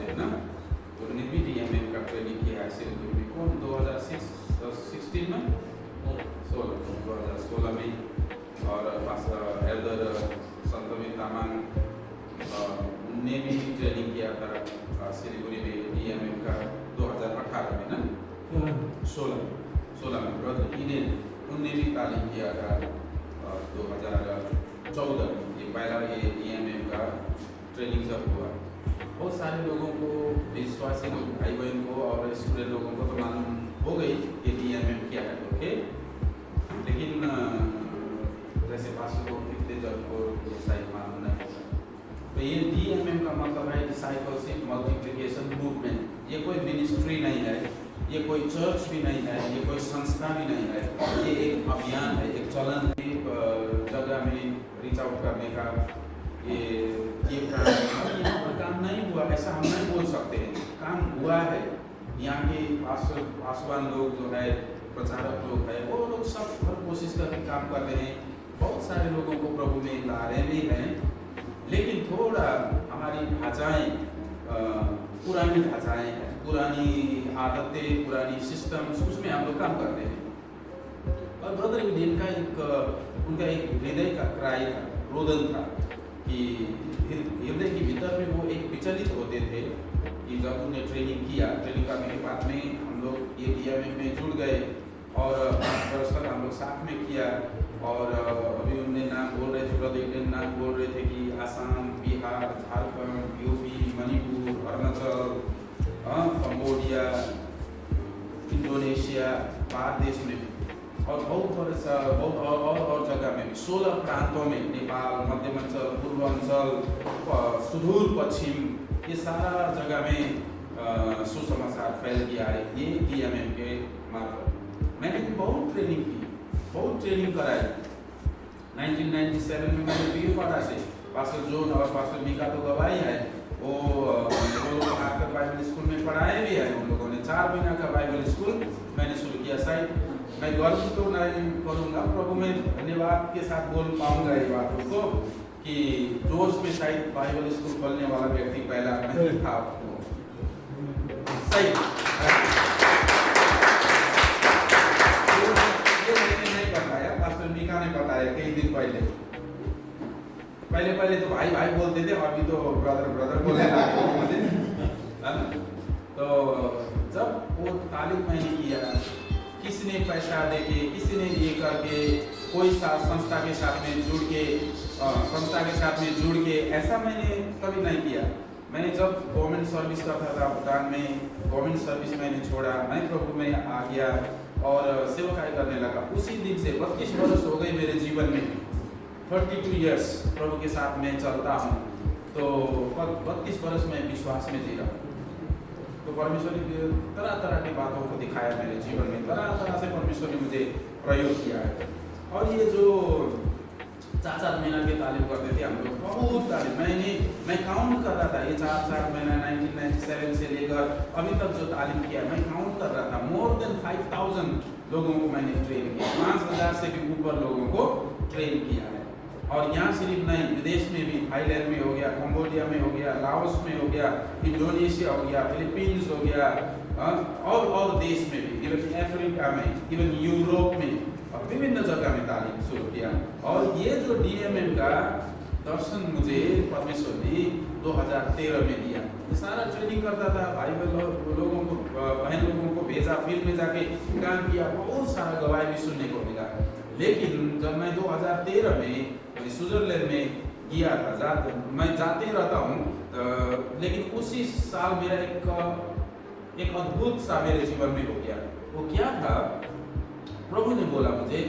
है ना, तो उन्होंने भी DMM का ट्रेनिंग किया है सिलीगुड़ी में। कौन 2016 में 2016 में। और पास्टर एल्डर संतवीर तामाङ ने भी ट्रेनिंग किया था सिलीगुड़ी में DMM का 2018 में ना 16 में। ब्रदर उनने भी तालीम किया था 2014 में। ये पहला ये DMM का ट्रेनिंग सब हुआ। बहुत सारे लोगों को, विश्वासी लोग भाई बहन को और स्टूडेंट लोगों को तो मालूम हो गई कि DMM क्या है, ओके। लेकिन जैसे पास्टर को कितने जन को ये शायद मालूम नहीं होगा। तो ये DMM का मतलब है डिसाइपलशिप मल्टीप्लिकेशन मूवमेंट। ये कोई मिनिस्ट्री नहीं है, ये कोई चर्च भी नहीं है, ये कोई संस्था भी नहीं है। ये एक अभियान है, एक चलन, एक जगह में रीच आउट करने का। ये यहाँ पर काम नहीं हुआ ऐसा हम नहीं बोल सकते हैं, काम हुआ है। यहाँ के पासवान लोग जो है, प्रचारक लोग है, वो लोग सब हर कोशिश करके काम कर रहे हैं। बहुत सारे लोगों को प्रभु में ला रहे भी हैं, लेकिन थोड़ा हमारी भाषाएं पुरानी भाषाएं हैं, पुरानी आदतें, पुरानी सिस्टम्स, उसमें हम लोग काम करते हैं। और ब्रदर ईडेन का उनका एक हृदय का क्राई था, रोदन था कि हृदय के भीतर में वो एक विचलित होते थे कि जब उन्हें ट्रेनिंग किया, ट्रेनिंग करने के बाद में हम लोग ये DMM में जुड़ गए और 5 वर्ष तक हम लोग साथ में किया। और अभी उन्हें नाम बोल रहे थे, ब्रदर ईडेन नाम बोल रहे थे कि Assam, Bihar, Jharkhand, UP, Manipur, Arunachal, Cambodia, Indonesia, Bharat देश में और बहुत और जगह में भी 16 प्रांतों में, नेपाल, मध्यमांचल, पूर्वांचल, सुदूर पश्चिम, ये सारा जगह में सुसमाचार फैल गया है ये DMM के मार्फत। मैंने भी बहुत ट्रेनिंग की, बहुत ट्रेनिंग कराई। 1997 में मैंने भी पढ़ा से पास्टर जोन और पास्टर मीका तो गवाही है, वो लोग आकर बाइबल स्कूल में पढ़ाए भी है। उन लोगों ने 4 महीना का बाइबल स्कूल मैंने शुरू किया। शायद मैं गर्व तो नहीं करूँगा, प्रभु में धन्यवाद के साथ बोल पाऊंगा ये बातों को कि जोश में शायद बाइबल स्कूल खोलने वाला व्यक्ति पहला मैं था। सही ये मैंने नहीं बताया, पास्टर मीका ने बताया कई दिन पहले तो भाई भाई बोलते थे, अभी तो ब्रदर बोलने लगे मुझे, है ना। तो जब वो तालीम मैंने किया, किसी ने पैसा देके, किसी ने ये करके, कोई संस्था के साथ में जुड़ के ऐसा मैंने कभी नहीं किया। मैंने जब गवर्नमेंट सर्विस करता था भूटान में, गवर्नमेंट सर्विस मैंने छोड़ा, मैं प्रभु में आ गया और सेवकाई करने लगा। उसी दिन से 32 वर्ष हो गए मेरे जीवन में, 32 इयर्स प्रभु के साथ मैं चलता हूँ। तो 32 वर्ष में विश्वास में जी रहा हूँ। तो परमेश्वर ने तरह तरह की बातों को दिखाया मेरे जीवन में, तरह तरह से परमेश्वर ने मुझे प्रयोग किया है। और ये जो 4-4 महीना की तालीम करते थे हम लोग, बहुत तालीम, मैं काउंट कर रहा था ये 4-4 महीना 1997 से लेकर अभी तक जो तालीम किया मैं काउंट कर रहा था। मोर देन 5000 लोगों को मैंने ट्रेन किया, 5000 से भी ऊपर लोगों को ट्रेन किया है। और यहाँ सिर्फ नहीं, विदेश में भी, थाईलैंड में हो गया, कंबोडिया में हो गया, लाओस में हो गया, इंडोनेशिया हो गया, फिलीपींस हो गया, और देश में भी, इवन अफ्रीका में, इवन यूरोप में, विभिन्न जगह में तालीम शुरू किया। और ये जो DMM का दर्शन मुझे परमेश्वर ने 2013 में दिया। ये सारा ट्रेनिंग करता था, भाई लोगों को, बहन लोगों को भेजा, फील्ड में जाके काम किया, बहुत सारा गवाही भी सुनने को मिला। लेकिन जब मैं 2013 में स्विट्जरलैंड में गया था, मैं जाते रहता हूँ, लेकिन उसी साल मेरा एक अद्भुत सा मेरे जीवन में हो गया। वो क्या था, प्रभु ने बोला मुझे,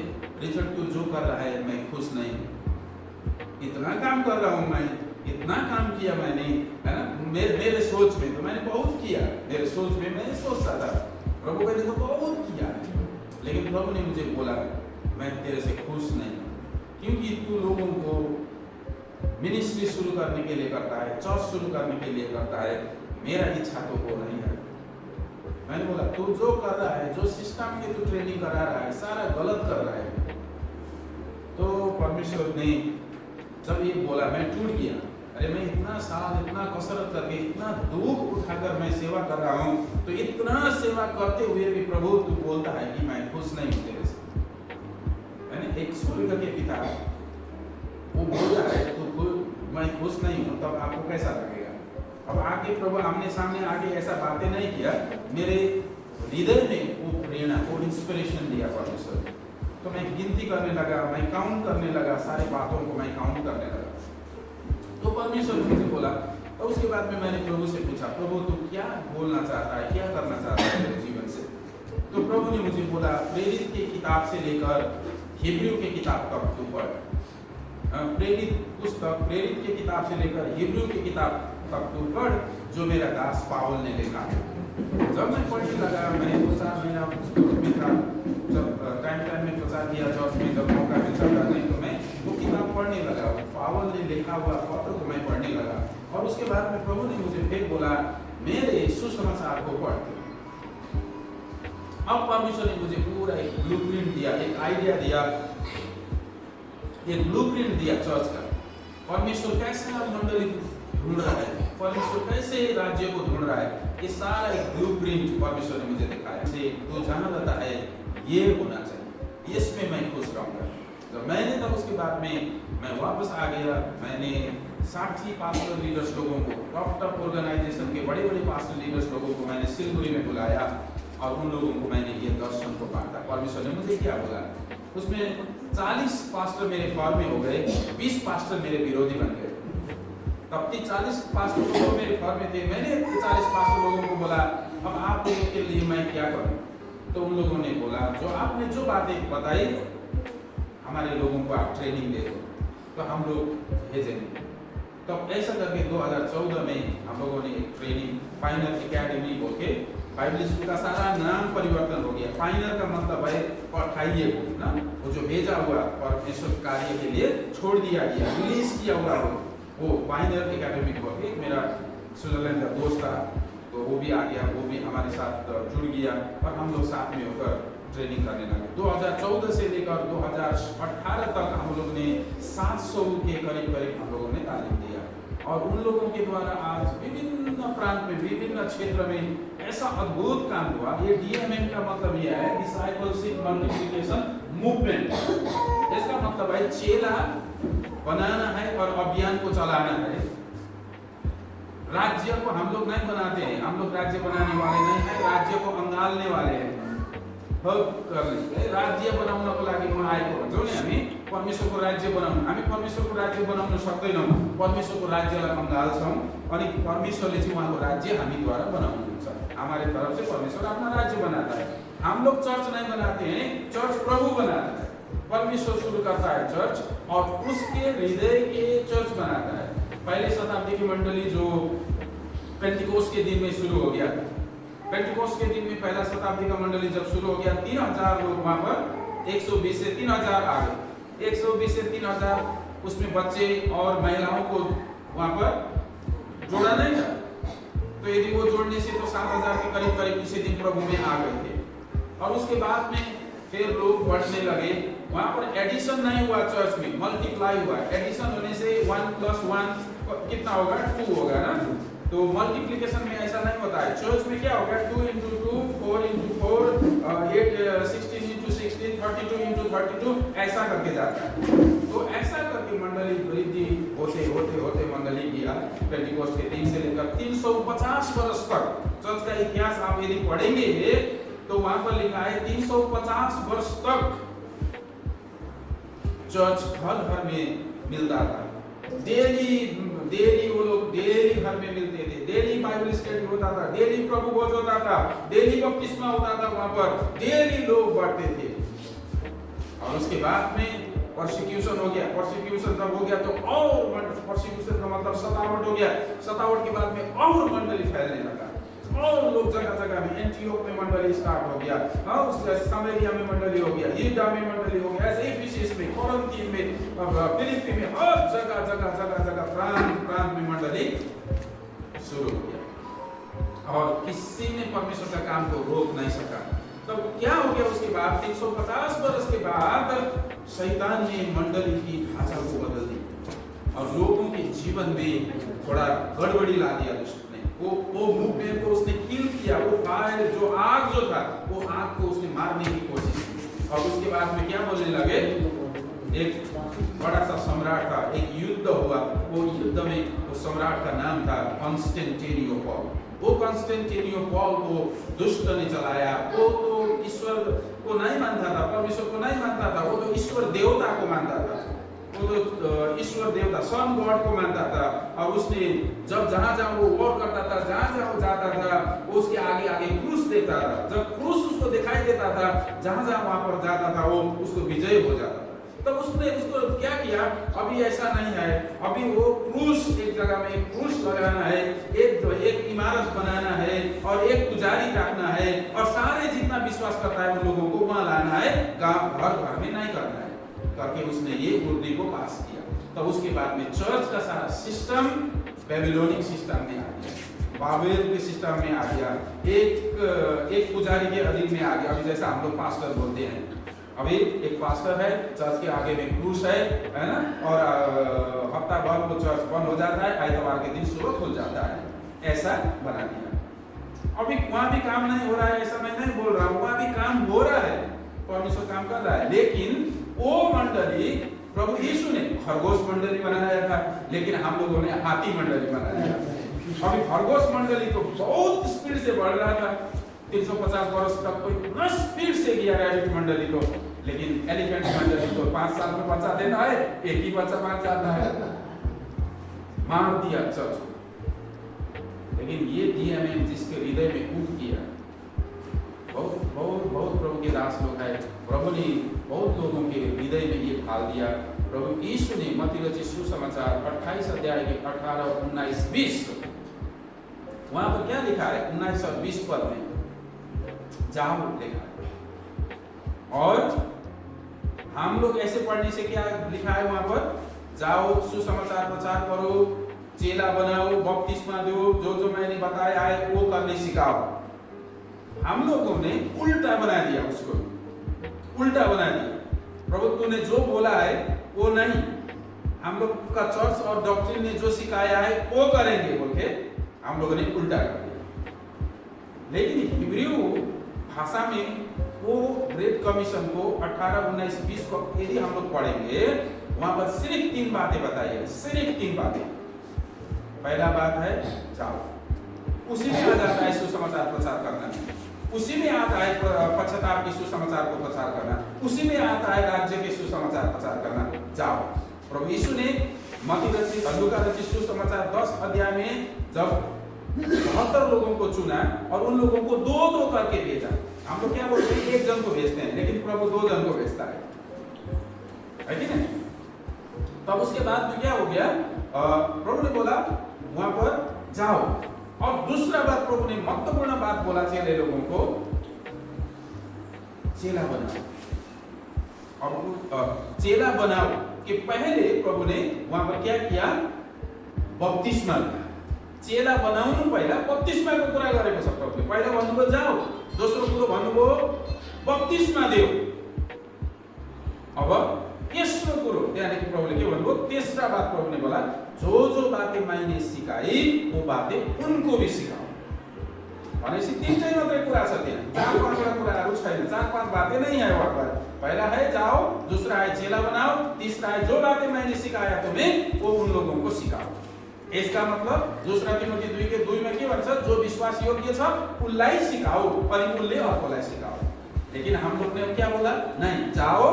रिचर्ड तू जो कर रहा है मैं खुश नहीं हूँ। इतना काम कर रहा हूँ मैं, इतना काम किया मैंने, है ना, मेरे सोच में तो मैंने बहुत किया, मेरे सोच में मैं सोचता था प्रभु मैंने तो बहुत किया, लेकिन प्रभु ने मुझे बोला मैं तेरे से खुश नहीं हूँ, क्योंकि तू लोगों को मिनिस्ट्री शुरू करने के लिए करता है, चर्च शुरू करने के लिए करता है, मेरा इच्छा तो वो नहीं है। मैंने बोला तू जो कर रहा है, जो सिस्टम के तू ट्रेनिंग करा रहा है, सारा गलत कर रहा है। तो परमेश्वर ने जब ये बोला मैं टूट गया, अरे मैं इतना साल इतना कसरत करके इतना दुख उठाकर मैं सेवा कर रहा हूँ, तो इतना सेवा करते हुए भी प्रभु तू बोलता है कि मैं खुश नहीं हूँ तेरे से। यानी एक स्वर्ग के पिता वो बोल रहा है तो मैं खुश नहीं हूँ, तब आपको कैसा लगेगा? अब आगे प्रभु आमने सामने आगे ऐसा बातें नहीं किया, मेरे हृदय में वो प्रेरणा वो इंस्पिरेशन दिया परमेश्वर। तो मैं गिनती करने लगा, मैं काउंट करने लगा, सारी बातों को मैं काउंट करने लगा। तो परमेश्वर ने मुझे बोला, तो उसके बाद में मैंने प्रभु से पूछा, प्रभु तू क्या बोलना चाहता है, क्या करना चाहता है मेरे जीवन से? तो प्रभु ने मुझे बोला, प्रेरित की किताब से लेकर हिब्रू की किताब तक तू पढ़। प्रेरित पुस्तक, प्रेरित की किताब से लेकर हिब्रू की किताब तक तू पढ़, जो मेरा दास पावल ने लिखा है। जब मैं पढ़ने लगा, मैंने 2-4 महीना में था, जब टाइम में प्रचार किया चर्च में, जब मौका मिलता था नहीं तो मैं वो किताब पढ़ने लगा, पावल ने लिखा हुआ पत्र को मैं पढ़ने लगा। और उसके बाद में प्रभु ने मुझे फिर बोला, मेरे सुसमाचार को पढ़। अब परमेश्वर ने मुझे पूरा एक ब्लूप्रिंट दिया, एक आइडिया दिया, एक ब्लूप्रिंट दिया चर्च का। परमेश्वर कैसे मंडली ढूंढ रहा है, परमेश्वर कैसे राज्य को ढूंढ रहा है, ये सारा एक ब्लूप्रिंट परमेश्वर ने मुझे दिखाया। तो जहाँ रहता है ये होना चाहिए, इसमें मैं खुश रहूंगा। तो मैंने तब उसके बाद में मैं वापस आ गया। मैंने 60 पास्टर लीडर्स लोगों को, टॉप ऑर्गेनाइजेशन के बड़े बड़े पास्टर लीडर्स लोगों को मैंने सिलगुड़ी में बुलाया और उन लोगों को मैंने ये दर्शन को बांटा। परमेश्वर ने मुझे क्या बोला, उसमें 40 पास्टर मेरे फॉर में हो गए, 20 पास्टर मेरे विरोधी बन गए। तब 40 पास्टर लोग मेरे फॉर में थे, मैंने 40 पास्टर लोगों को बोला, अब आप लोगों के लिए मैं क्या करूं? तो उन लोगों ने बोला, जो आपने जो बातें बताई हमारे लोगों को आप ट्रेनिंग दे दो, तो हम लोग भेजेंगे। तो ऐसा करके 2014 में हम लोगों ने एक ट्रेनिंग फाइनल एकेडमी बोल के, बाइबल स्कूल का सारा नाम परिवर्तन हो गया। फाइनल का मतलब है पठाइए को ना, वो जो भेजा हुआ परमेश्वर कार्य के लिए छोड़ दिया गया, रिलीज किया हुआ वो फाइनल एकेडमी बोल के। मेरा स्विट्जरलैंड का दोस्त था, तो वो भी आ गया, वो भी हमारे साथ जुड़ गया और हम लोग साथ में होकर ट्रेनिंग करने लगे। 2014 से लेकर 2018 तक हम लोग ने 700 के करीब हम लोगों ने तालीम दिया। और उन लोगों के द्वारा आज विभिन्न प्रांत में, विभिन्न क्षेत्र में ऐसा अद्भुत काम हुआ। ये DMM का मतलब यह है, डिसाइपलशिप मल्टीप्लिकेशन मूवमेंट। इसका मतलब है चेला बनाना है और अभियान को चलाना है। राज्य को हम लोग नहीं बनाते हैं, हम लोग राज्य बनाने वाले नहीं है, राज्य को अंगालने वाले हैं। राज्य बनाउनको लागि म आएको भन्छौ नि, हामी परमेश्वरको राज्य बनाउनु, हामी परमेश्वरको राज्य बनाउन सक्दैनौँ, परमेश्वरको राज्यलाई अँगाल्छौँ अनि परमेश्वरले चाहिँ उहाँको राज्य हामीद्वारा बनाउनुहुन्छ। हमारे तरफ से परमेश्वर अपना राज्य बनाता है। हम लोग चर्च नहीं बनाते हैं, चर्च प्रभु बनाता है। परमेश्वर शुरू करता है चर्च और उसके हृदय के चर्च बनाता है। पहले शताब्दी की मंडली जो पेंटिकोस्ट के दिन में शुरू हो गया, पेंटिकोस्ट के दिन में पहला शताब्दी का मंडली जब शुरू हो गया, 3000 लोग वहां पर, 120 से 3000 आ गए, 120 से 3000, उसमें बच्चे और महिलाओं को वहां पर जोड़ा नहीं था। तो यदि वो जोड़ने से तो 7000 के करीब करीब इसी दिन प्रभु में आ गए थे। और उसके बाद में फिर लोग बढ़ने लगे, वहां पर एडिशन नहीं हुआ, चर्च में मल्टीप्लाई हुआ। एडिशन होने से 1 + 1 कितना होगा, 2 होगा ना। तो मल्टीप्लिकेशन में ऐसा नहीं होता है। चर्च में क्या होगा, 2 × 2, 4 × 4, 8, 16 × 16, 32 × 32, ऐसा करके जाता है। तो ऐसा करके मंडली वृद्धि होते होते होते मंडली किया। पेंटिकोस्ट के दिन से लेकर 350 वर्ष तक चर्च का इतिहास आप यदि पढ़ेंगे तो वहां पर लिखा है 350 वर्ष तक चर्च घर में मिलता था। डेली वो लोग डेली घर में मिलते थे, डेली बाइबल स्टडी होता था, डेली प्रभु भोज होता था, डेली बपतिस्मा होता था, वहां पर डेली लोग बढ़ते थे। और उसके बाद में परसिक्यूशन हो गया। परसिक्यूशन जब हो गया तो और परसिक्यूशन का मतलब सतावट हो गया। सतावट के बाद में और मंडली फैलने लगा और लोग जगह जगह में, एंटियोक में मंडली स्टार्ट हो गया, सामरिया में मंडली हो गया, यहूदा में मंडली हो गया, ऐसे एफिसस में, कोरिन्थ में, फिलिप्पी में, हर जगह जगह जगह जगह प्रांत में मंडली शुरू हो गया और किसी ने परमेश्वर का काम को रोक नहीं सका। तब क्या हो गया उसके बाद, 350 वर्ष के बाद शैतान ने मंडली की ढांचा को बदल दी और लोगों के जीवन जीवन में थोड़ा गड़बड़ी ला दिया दुष्ट ने। वो मूवमेंट को उसने किल किया, वो फायर जो आग जो था वो आग को उसने मारने की कोशिश की। और उसके बाद में क्या बोलने लगे, एक बड़ा सा सम्राट था, एक युद्ध हुआ, वो युद्ध में वो सम्राट का नाम था कॉन्स्टेंटिनोपल। वो कॉन्स्टेंटिनोपल को दुष्ट ने चलाया। वो तो ईश्वर को नहीं मानता था, परमेश्वर को नहीं मानता था, वो तो ईश्वर देवता को मानता था, वो तो ईश्वर देवता सन गॉड को मानता था। और उसने जब जहां जहां वो वॉर करता था, जहां जहां वो जाता था, वो उसके आगे आगे क्रूस देखता था। जब क्रूस उसको दिखाई देता था, जहां जहां वहां पर जाता था, वो उसको विजय हो जाता था। तब उसने उसको क्या किया, अभी ऐसा नहीं है, अभी वो क्रूस एक जगह में क्रूस लगाना है, एक इमारत बनाना है और एक पुजारी रखना है और सारे जितना विश्वास करता है उन लोगों को वहां लाना है, गांव घर में नहीं करना है करके उसने ये बुद्धि को पास किया। तो उसके बाद में चर्च का सारा सिस्टम बेबीलोनिक सिस्टम में आ गया, बाबेल के सिस्टम में आ गया, एक पुजारी के अधीन में आ गया। अभी जैसा हम लोग पास्टर बोलते हैं, अभी एक पास्टर है, चर्च के आगे में क्रूस है ना, और हफ्ता भर को चर्च बंद हो जाता है, आइतवार के दिन सुबह खुल जाता है, ऐसा बना दिया। अभी वहां भी काम नहीं हो रहा है, ऐसा मैं नहीं बोल रहा हूँ, वहां भी काम हो रहा है, परमेश्वर काम कर रहा है। लेकिन वो मंडली प्रभु यीशु ने खरगोश मंडली बनाया था, लेकिन हम लोगों ने हाथी मंडली बनाया। अभी खरगोश मंडली तो बहुत स्पीड से बढ़ रहा था, 350 वर्ष तक कोई इतना स्पीड से गया रैबिट मंडली को, लेकिन एलिफेंट मंडली तो 5 साल में बच्चा देना है, एक ही बच्चा मार जाता है, मार दिया चर्च को। लेकिन ये डीएमएन जिसके हृदय में कूद किया, बहुत बहुत बहुत प्रभु के दास लोग हैं, प्रभु ने बहुत लोगों के हृदय में ये ढाल दिया। प्रभु यीशु ने मत्ती रचित सुसमाचार 28 अध्याय के 18, 19, 20 वहां पर क्या लिखा है, 19 और 20 पद में जाओ लिखा है। और हम लोग ऐसे पढ़ने से क्या लिखा है वहां पर, जाओ सुसमाचार प्रचार करो, चेला बनाओ, बपतिस्मा दो, जो मैंने बताया है वो करने सिखाओ। हम लोगों ने उल्टा बना दिया, उसको उल्टा बना दिया। प्रभु तूने जो बोला है वो नहीं, हम लोग का चर्च और डॉक्ट्रिन ने जो सिखाया है वो करेंगे बोल के हम लोगों ने उल्टा कर दिया। लेकिन हिब्रू भाषा में वो ग्रेट कमीशन को 18, 19, 20 को यदि हम लोग पढ़ेंगे, वहां पर सिर्फ 3 बातें बताई है, सिर्फ 3 बातें। पहला बात है जाओ, उसी में आ जाता है सुसमाचार प्रचार करना, उसी में आता है पश्चाताप के सुसमाचार को प्रचार करना, उसी में आता है राज्य के सुसमाचार प्रचार करना। जाओ, प्रभु यीशु ने मत्ती रचित लूका रचित सुसमाचार 10 अध्याय में जब 72 लोगों को चुना और उन लोगों को 2-2 करके भेजा। हम लोग क्या बोलते हैं, 1 जन को भेजते हैं, लेकिन प्रभु 2 जन को भेजता है कि नहीं? तब उसके बाद में क्या हो गया, प्रभु ने बोला वहां पर जाओ। और दूसरा बात प्रभु ने महत्वपूर्ण बात बोला चेले लोगों को, चेला बनाओ। और चेला बनाओ कि पहले प्रभु ने वहां पर क्या किया, बपतिस्मा दिया। चेला बनाउनु पहिला बपतिस्माको कुरा गरेको छ प्रभुले। पहिला भन्नुभयो जाओ, दोस्रो कुरो भन्नुभयो बपतिस्मा देऊ। अब तेस्रो कुरो त्यहाँदेखि प्रभुले के भन्नुभयो, तेस्रा बात प्रभु ने बोला जो बातें मैंने सिकाई वो बातें उनको भी सिकाओ। भनेपछि 3 मात्रै कुरा छ त्यहाँ, 4-5 कुराहरू छैन, 4-5 बातें नहीं है वहां पर। पहला है जाओ, दूसरा है चेला बनाओ, तीसरा है जो बातें मैंने सिखाया तुम्हें वो उन लोगों को सिकाओ। इसका मतलब दूसरा तिमोथी 2:2 में के भन्छ, जो विश्वास योग्य छ उनलाई सिकाओ अनि उनले अर्कोलाई सिकाओ। लेकिन हम लोग ने क्या बोला, नहीं, जाओ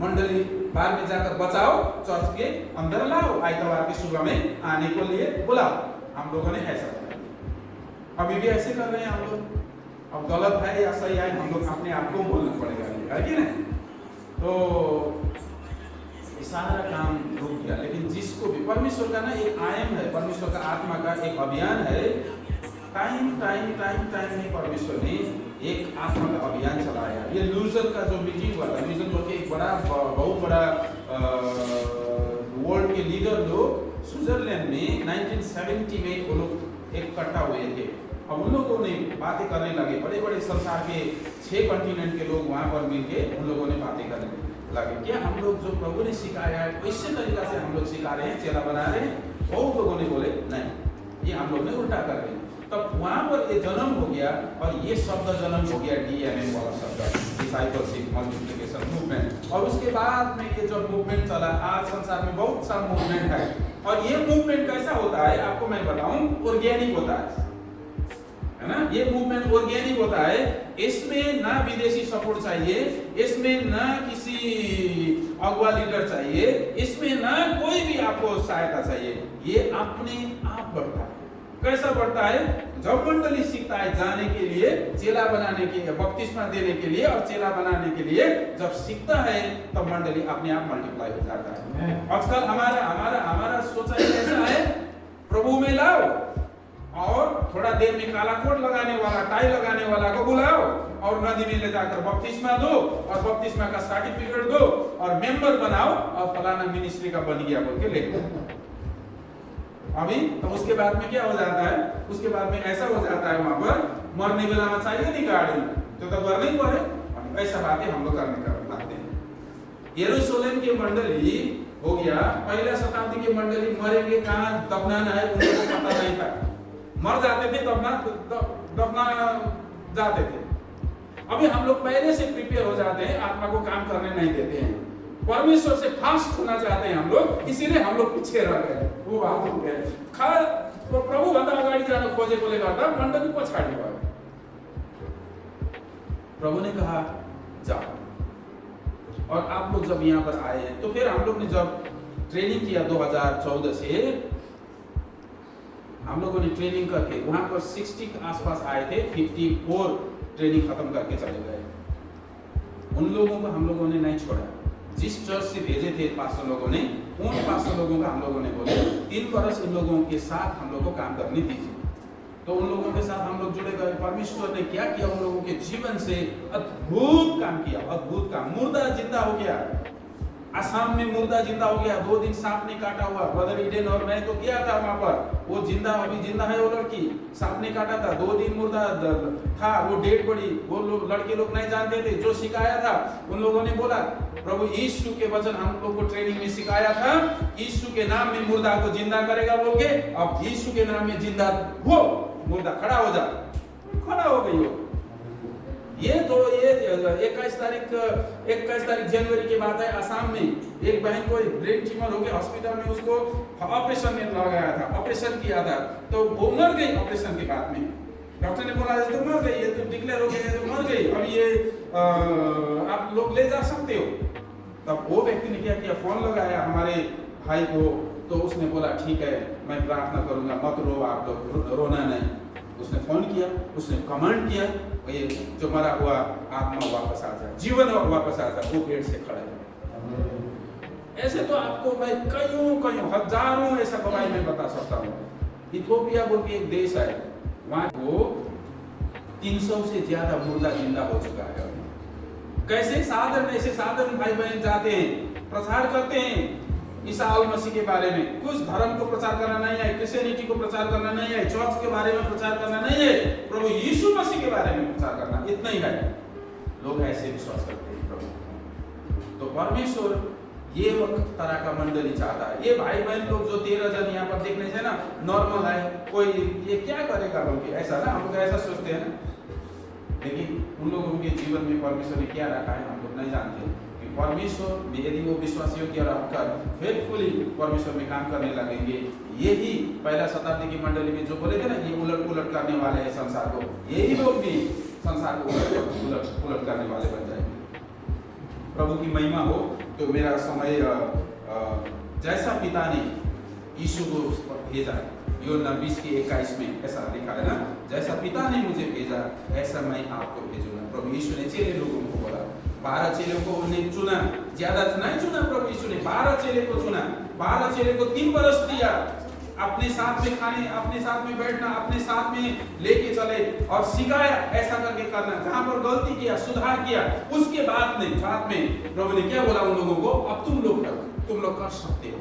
मंडली बाहर में जाकर बचाओ, चर्च के अंदर लाओ, आइतवार की सुबह में आने को लिए बुलाओ। हम लोगों ने ऐसा किया, अभी भी ऐसे कर रहे हैं हम लोग। अब गलत है या सही है हम लोग अपने आप को बोलना पड़ेगा, है कि नहीं? तो सारा काम रुक गया। लेकिन जिसको भी परमेश्वर का ना एक आयम है, परमेश्वर का आत्मा का एक अभियान है, टाइम में परमेश्वर ने एक आत्मा का अभियान चलाया। ये लूजर का जो मीटिंग हुआ था, लूजर बोल के एक बहुत बड़ा वर्ल्ड के लीडर लोग स्विट्जरलैंड में 1970 में वो लोग इकट्ठा हुए थे। अब उन लोगों ने बातें करने लगे, बड़े बड़े संसार के 6 कॉन्टिनेंट के लोग वहां पर मिलके उन लोगों ने बातें करने लगे। लगे। क्या हम लोग जो प्रभु ने सिखाया है वैसे तरीका से हम लोग सिखा रहे हैं, चेला बना रहे हैं? बहुत लोगों ने बोले नहीं, ये हम लोग ने उल्टा कर रहे हैं। तब वहां पर ये जन्म हो गया और ये शब्द जन्म हो गया DMM वाला शब्द, डिसाइपलशिप मल्टीप्लिकेशन मूवमेंट। और उसके बाद में ये जो मूवमेंट चला, आज संसार में बहुत सा मूवमेंट है। और ये मूवमेंट कैसा होता है आपको मैं बताऊं, ऑर्गेनिक होता है ना? ये मूवमेंट ऑर्गेनिक होता है। इसमें ना विदेशी सपोर्ट चाहिए, इसमें ना किसी अगुवा लीडर चाहिए, इसमें ना कोई भी आपको सहायता चाहिए, ये अपने आप बढ़ता है। कैसा बढ़ता है? जब मंडली सीखता है जाने के लिए, चेला बनाने के लिए, बपतिस्मा देने के लिए और चेला बनाने के लिए, जब सीखता है तब मंडली अपने आप मल्टीप्लाई हो जाता है। आजकल हमारा सोचाई कैसा है? प्रभु में लाओ और थोड़ा देर में काला कोट लगाने वाला, टाई लगाने वाला को बुलाओ और नदी में ले जाकर बपतिस्मा दो और बपतिस्मा का सर्टिफिकेट दो और मेंबर बनाओ और फलाना मिनिस्ट्री का बन गया बोल के ले। अभी तो उसके बाद में क्या हो जाता है? उसके बाद में ऐसा हो जाता है वहां पर मरने बेला में चाहिए नहीं गाड़ी तो मरना ही पड़े। ऐसा बातें हम लोग करने लगते हैं। यरूशलेम की मंडली हो गया, पहला शताब्दी की मंडली मरेंगे कहाँ, दफनाना है उनको पता नहीं था, मर जाते थे दफना जाते थे। अभी हम लोग पहले से प्रिपेयर हो जाते हैं, आत्मा को काम करने नहीं देते हैं, परमेश्वर से फास्ट होना चाहते हैं हम लोग, इसीलिए हम लोग पीछे रह गए, वो बात हो गए। तो प्रभु भन्दा अगाडि जान खोजेकोले गर्दा मण्डली पछाडि भयो। प्रभु ने कहा जाओ। और आप लोग जब यहाँ पर आए हैं तो फिर हम लोग ने जब ट्रेनिंग किया 2014 से, हम लोगों ने ट्रेनिंग करके वहां पर 60 के आसपास आए थे, 54 ट्रेनिंग खत्म करके चले गए। उन लोगों को हम लोगों ने नहीं छोड़ा। जिस चर्च से भेजे थे पास्टर लोगों ने, उन पास्टर लोगों का हम लोगों ने बोले 3 बरस इन लोगों के साथ हम लोग को काम करने दीजिए। तो उन लोगों के साथ हम लोग जुड़े गए। परमेश्वर ने क्या किया? उन लोगों के जीवन से अद्भुत काम किया, अद्भुत काम। मुर्दा जिंदा हो गया, असम में मुर्दा जिंदा हो गया। 2 दिन सांप ने काटा हुआ, ब्रदर ईडेन और मैं तो किया था वहां पर। वो जिंदा, अभी जिंदा है वो लड़की, सांप ने काटा था, 2 दिन मुर्दा था, वो डेड बॉडी। वो लोग लड़के लोग नहीं जानते थे, जो सिखाया था उन लोगों ने बोला प्रभु यीशु के वचन हम लोग को ट्रेनिंग में सिखाया था, यीशु के नाम में मुर्दा को जिंदा करेगा बोल के। अब यीशु के नाम में जिंदा हो, मुर्दा खड़ा हो जा, खड़ा हो गई हो। ये 21 तारीख जनवरी की बात है। असम में एक बहन को ब्रेन ट्यूमर हो गया, हॉस्पिटल में उसको ऑपरेशन में लगाया था, ऑपरेशन किया था, तो वो मर गई। ऑपरेशन के बाद में डॉक्टर ने बोला तो मर गई, ये तो डिक्लेयर हो गया, तो मर गई, अब ये आप लोग ले जा सकते हो। तब वो व्यक्ति ने क्या किया, फोन लगाया हमारे भाई को, तो उसने बोला ठीक है मैं प्रार्थना करूंगा, मत रो आप लोग, रोना नहीं। उसने फोन किया, उसने कमांड किया, ये जो मरा हुआ आत्मा वापस आ जाए, जीवन वापस आ जाए। वो पेड़ से खड़ा है। ऐसे तो आपको मैं कईयों हजारों ऐसा गवाही में बता सकता हूँ। इथियोपिया बोल के एक देश है, वहां को 300 से ज्यादा मुर्दा जिंदा हो चुका है। कैसे साधारण भाई बहन जाते हैं, प्रचार करते हैं ईसा मसीह के बारे में। कुछ धर्म को प्रचार करना नहीं है, क्रिश्चियनिटी को प्रचार करना नहीं है, चर्च के बारे में प्रचार करना नहीं है, प्रभु यीशु मसीह के बारे में प्रचार करना, इतना ही है। लोग ऐसे विश्वास करते हैं प्रभु। तो परमेश्वर ये तरह का मंडली चाहता है। ये भाई बहन लोग जो 13 जन यहाँ पर देखने से ना नॉर्मल है, कोई ये क्या करेगा लोग, ऐसा ना हम लोग ऐसा सोचते हैं ना। लेकिन उन लोगों के जीवन में परमेश्वर ने क्या रखा है हम लोग नहीं जानते। परमेश्वर यदि वो विश्वास योग्य रहकर फेथफुली परमेश्वर में काम करने लगेंगे, यही पहला शताब्दी की मंडली में जो बोले थे ना, ये उलट करने वाले हैं संसार को, यही लोग भी संसार को उलट करने वाले बन जाएंगे। प्रभु की महिमा हो। तो मेरा समय जैसा पिता ने यीशु को भेजा, यूहन्ना 20:21 में ऐसा लिखा है ना, जैसा पिता ने मुझे भेजा ऐसा मैं आपको भेजूंगा। प्रभु यीशु ने चेले लोगों को बोला, 12 चेलों को उन्हें चुना, ज्यादा नहीं चुना प्रभु यीशु ने, 12 चेले को चुना। 12 चेले को 3 बरस दिया, अपने साथ में खाने, अपने साथ में बैठना, अपने साथ में लेके चले और सिखाया ऐसा करके करना। जहां पर गलती किया सुधार किया, उसके बाद में प्रभु ने क्या बोला उन लोगों को, अब तुम लोग करो, तुम लोग कर सकते हो।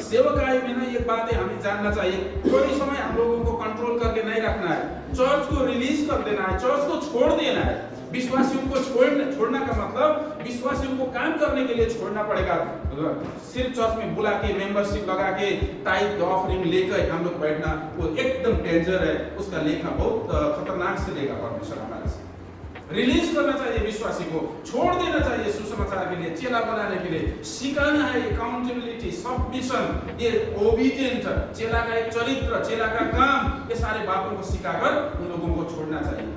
सेवकाई में ना ये बातें हमें जानना चाहिए। कोई समय हम लोगों को कंट्रोल करके नहीं रखना है, चर्च को रिलीज कर देना है, चर्च को छोड़ देना है। विश्वासियों को छोड़ना का मतलब विश्वासियों को काम करने के लिए छोड़ना पड़ेगा। सिर्फ चर्च में बुला के मेंबरशिप लगा के टाइप ऑफरिंग लेकर हम लोग बैठना वो एकदम डेंजर है। उसका लेखा बहुत खतरनाक से लेगा परमेश्वर हमारे से। रिलीज करना चाहिए विश्वासी को, छोड़ देना चाहिए सुसमाचार के लिए, चेला बनाने के लिए, सिखाना है अकाउंटेबिलिटी, सबमिशन, ये ओबीडिएंट, चेला का एक चरित्र, चेला का काम, ये सारे बातों को सिखाकर उन लोगों को छोड़ना चाहिए।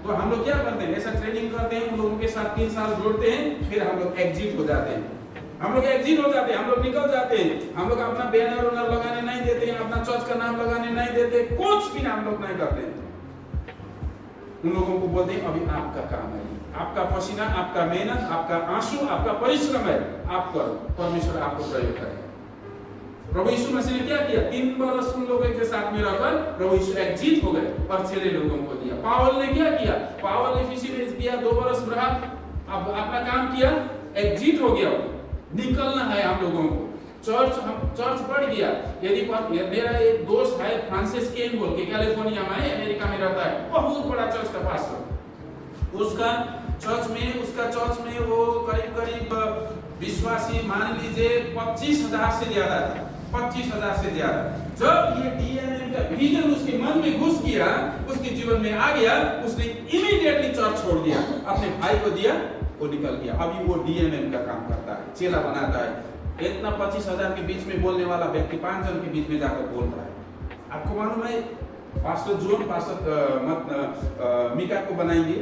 तो हम लोग क्या करते हैं, ऐसा ट्रेनिंग करते हैं, उन लोगों के साथ 3 साल जोड़ते हैं, फिर हम लोग एग्जिट हो जाते हैं, हम लोग निकल जाते हैं, हम लोग अपना बैनर लगाने नहीं देते हैं, अपना चर्च का नाम लगाने नहीं देते, कुछ भी हम लोग नहीं करते। उन लोगों को बोलते हैं अभी आपका काम है, आपका पसीना, आपका मेहनत, आपका आंसू, आपका परिश्रम है, आप करो, परमेश्वर आपको प्रयोग करेगा। प्रभु यीशु मसीह ने क्या किया, 3 वर्ष उन लोगों के साथ में रहकर प्रभु यीशु एग्जिट हो गए और चेले लोगों को दिया। पावल ने क्या किया, पावल ने इफिसी में किया, 2 वर्ष रहा, अब अपना काम किया, एग्जिट हो गया। निकलना है हम लोगों को, चर्च बढ़ गया। यदि मेरा एक दोस्त है फ्रांसिस केन बोल के, कैलिफोर्निया में अमेरिका में रहता है, बहुत बड़ा चर्च का पास्टर, उसका चर्च में वो करीब विश्वासी मान लीजिए 25,000 से ज्यादा था, 25,000 से ज्यादा। जब ये डीएमएम का विजन उसके मन में घुस गया, उसके जीवन में आ गया, उसने इमीडिएटली चर्च छोड़ दिया, अपने भाई को दिया, वो निकल गया। अभी वो डीएमएम का काम करता है, चेला बनाता है। इतना 25,000 के बीच में बोलने वाला व्यक्ति 5 जन के बीच में जाकर बोल रहा है। आपको मालूम है, पास्टर जोन पास्टर मीका को बनाएंगे,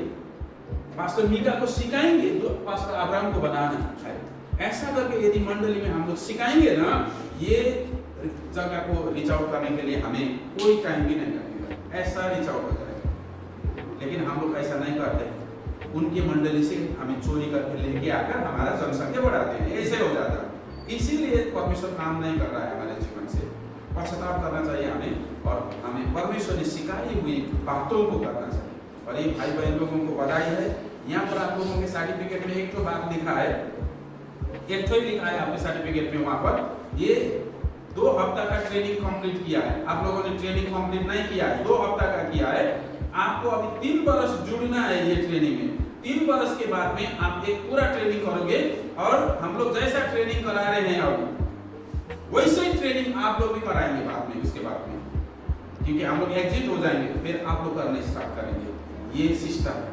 पास्टर मीका को सिखाएंगे, पास्टर अब्राहम को बनाना है। ऐसा करके यदि मंडली में हम लोग सिखाएंगे ना, ये जगह को रीच आउट करने के लिए हमें कोई टाइम भी नहीं लगेगा, ऐसा रीच आउट होता है। लेकिन हम लोग ऐसा नहीं करते, उनकी मंडली से हमें चोरी करके लेके आकर हमारा जनसंख्या बढ़ाते हैं, ऐसे हो जाता है। इसीलिए परमेश्वर काम नहीं कर रहा है हमारे जीवन से। पश्चाताप करना चाहिए हमें, और हमें परमेश्वर ने सिखाई हुई बातों को करना चाहिए। और ये भाई बहन लोगों को बधाई है। यहाँ पर आप लोगों के सर्टिफिकेट में एक तो बात लिखा है, एक तो ही लिखा है आपके सर्टिफिकेट में, वहां पर ये 2 हफ्ता का ट्रेनिंग कंप्लीट किया है। आप लोगों ने ट्रेनिंग कंप्लीट नहीं किया है, 2 हफ्ता का किया है। आपको अभी 3 वर्ष जुड़ना है ये ट्रेनिंग में। 3 वर्ष के बाद में आप एक पूरा ट्रेनिंग करोगे, और हम लोग जैसा ट्रेनिंग करा रहे हैं अभी, वैसे ही ट्रेनिंग आप लोग भी कराएंगे बाद में, उसके बाद में, क्योंकि हम लोग एग्जिट हो जाएंगे, फिर आप लोग करने स्टार्ट करेंगे। ये सिस्टम है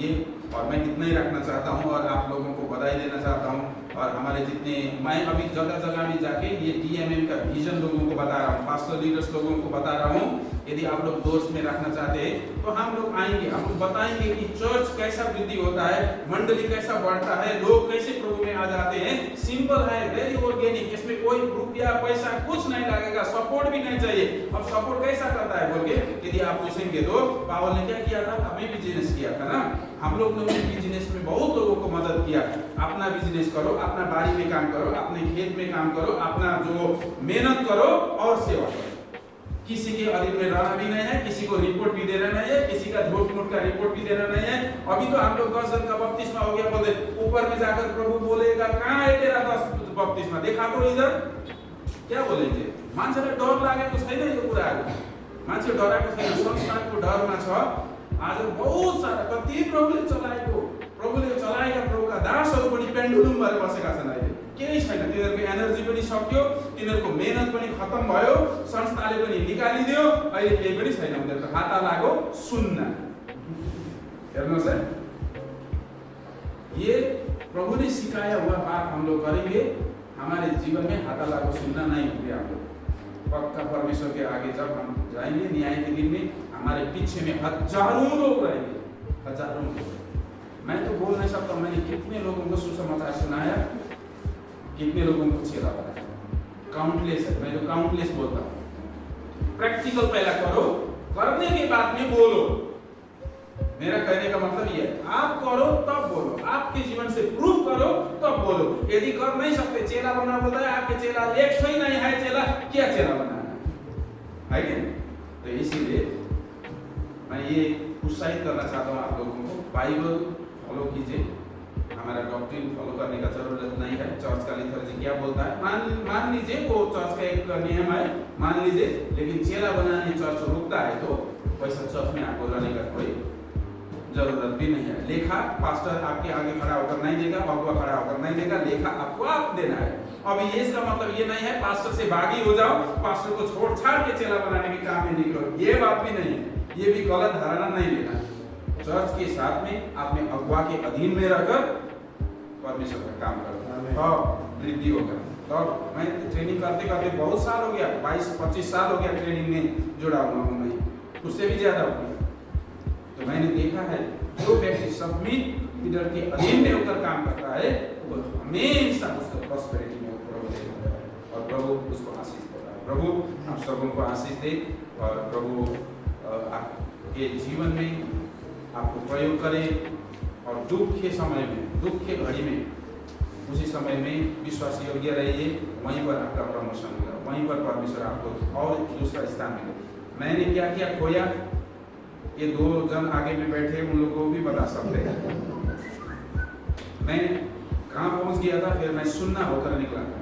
ये, और मैं इतना ही रखना चाहता हूँ, और आप लोगों को बधाई देना चाहता हूँ। और हमारे जितने, मैं अभी जगह जगह में जाके ये डीएमएम का विजन लोगों को बता रहा हूँ, पास्टर लीडर्स लोगों को बता रहा हूँ। यदि आप लोग दोस्त में रखना चाहते हैं तो हम लोग आएंगे, हम लोग बताएंगे कि चर्च कैसा वृद्धि होता है, मंडली कैसा बढ़ता है, लोग कैसे प्रभु में आ जाते हैं। सिंपल है, वेरी ऑर्गेनिक, इसमें कोई रुपया पैसा कुछ नहीं लगेगा, सपोर्ट भी नहीं चाहिए। अब सपोर्ट कैसा करता है बोल के यदि आप पूछेंगे तो पावल ने क्या किया था, हमें बिजनेस किया था ना, हम लोग ने बिजनेस में बहुत लोगों को मदद किया। अपना बिजनेस करो, अपना बाड़ी में काम करो, अपने खेत में काम करो, अपना जो मेहनत करो और सेवा करो। किसी के अधीन में रहना भी नहीं है, किसी को रिपोर्ट भी देना नहीं है, किसी का झूठ मूठ का रिपोर्ट भी देना नहीं है। अभी तो हम लोग 10 जन का बपतिस्मा हो गया, बोले ऊपर में जाकर प्रभु बोलेगा कहाँ है तेरा 10 बपतिस्मा, देखा तो इधर, क्या बोलेंगे? मान्छेलाई डर लागेको छैन यो कुराहरु, मान्छे डराएको छैन, संसारको डरमा छ। आज बहुत सारा कति प्रभुले चलाएका प्रभुका दासहरू पनि पेन्डुलम भएर बसेका छन्। अहिले केही छैन, तिनीहरूको एनर्जी पनि सक्यो, तिनीहरूको मेहनत पनि खत्म भयो, संस्थाले पनि निकालिदियो, अहिले केही पनि छैन, उनीहरूको हाता लाग्यो सुन्न। हेर्नुहोस् है, ये प्रभु ने सिखाया हुआ बात हम लोग करेंगे, हमारे जीवन में हाथा लागो सुनना नहीं होगा। हम लोग पक्का परमेश्वर के आगे जब हम जाएंगे न्याय के दिन में, हमारे पीछे में हजारों लोग रहेंगे, हजारों लोग। मैं तो बोल नहीं सकता मैंने कितने लोगों को सुसमाचार सुनाया, कितने लोगों को चेला बनाया, काउंटलेस है। मैं तो काउंटलेस बोलता हूँ। प्रैक्टिकल पहला करो, करने के बाद में बोलो। मेरा कहने का मतलब ये है, आप करो तब बोलो, आपके जीवन से प्रूफ करो तब बोलो। यदि कर नहीं सकते, चेला बना बोलता है, आपके चेला एक ही नहीं है, चेला क्या चेला बनाना है कि नहीं? तो इसीलिए मैं ये उत्साहित करना चाहता हूँ आप लोगों को, बाइबल फॉलो कीजिए। हमारा डॉक्ट्रिन फॉलो करने का जरूरत नहीं है। चर्च का लिटर्जी क्या बोलता है मान लीजिए, वो चर्च का एक नियम है, मान लीजिए। लेकिन चेला बनाने चर्च रुकता है तो वैसा चर्च में आपको रहने का कोई जरूरत भी नहीं है। लेखा पास्टर आपके आगे खड़ा होकर नहीं देगा, अगुआ खड़ा होकर नहीं देगा, लेखा आपको आप देना है। अब ये इसका मतलब ये नहीं है पास्टर से बागी हो जाओ, पास्टर को छोड़ छाड़ के चेला बनाने के काम में निकलो, ये बात भी नहीं है। ये भी गलत धारणा नहीं लेना। चर्च के साथ में आपने अगुआ के अधीन में रहकर परमेश्वर का काम करना और वृद्धि होगा। तो मैं ट्रेनिंग करते करते बहुत साल हो गया, 22-25 साल हो गया ट्रेनिंग में जुड़ा हुआ हूँ मैं, उससे भी ज्यादा हो गया। तो मैंने देखा है जो व्यक्ति सबमिट लीडर के अधीन में होकर काम करता है वो हमेशा उसको प्रॉस्पेरिटी में प्रभु देता है और प्रभु उसको आशीष देता है। प्रभु हम सबों को आशीष दे और प्रभु आपके जीवन में आपको प्रयोग करे और दुख के समय में, दुख के घड़ी में, उसी समय में विश्वास योग्य रहिए, वहीं पर आपका प्रमोशन होगा, वहीं पर परमेश्वर आपको और दूसरा स्थान मिलेगा। मैंने क्या क्या खोया ये 2 जन आगे में बैठे उन लोगों को भी बता सकते हैं। मैं कहाँ पहुंच गया था, फिर मैं सुन्ना होकर निकला था,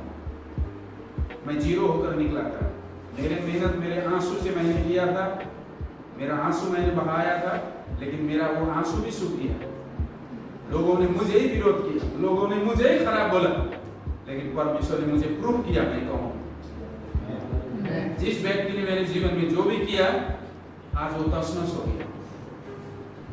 मैं जीरो होकर निकला था। मेरे मेहनत मेरे आंसू से मैंने किया था, मेरा आंसू मैंने बहाया था, लेकिन मेरा वो आंसू भी सूख गया। लोगों ने मुझे ही विरोध किया, लोगों ने मुझे ही खराब बोला, लेकिन परमेश्वर ने मुझे प्रूव किया मैं कौन। जिस व्यक्ति ने मेरे जीवन में जो भी किया आज वो तसनस हो गया।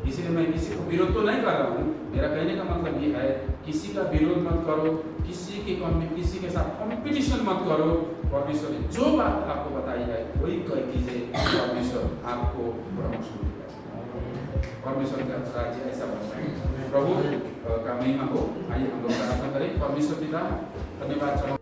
इसलिए मैं किसी को विरोध तो नहीं कर रहा हूँ, मेरा कहने का मतलब ये है किसी का विरोध मत करो, किसी के साथ कंपटीशन मत करो। परमेश्वर ने जो बात आपको बताई है वही कह कीजिए, परमेश्वर आपको प्रमोशन देगा। परमेश्वर का राज्य ऐसा बनता है। प्रभु का महिमा हो। आइए हम लोग प्रार्थना करें। परमेश्वर पिता धन्यवाद।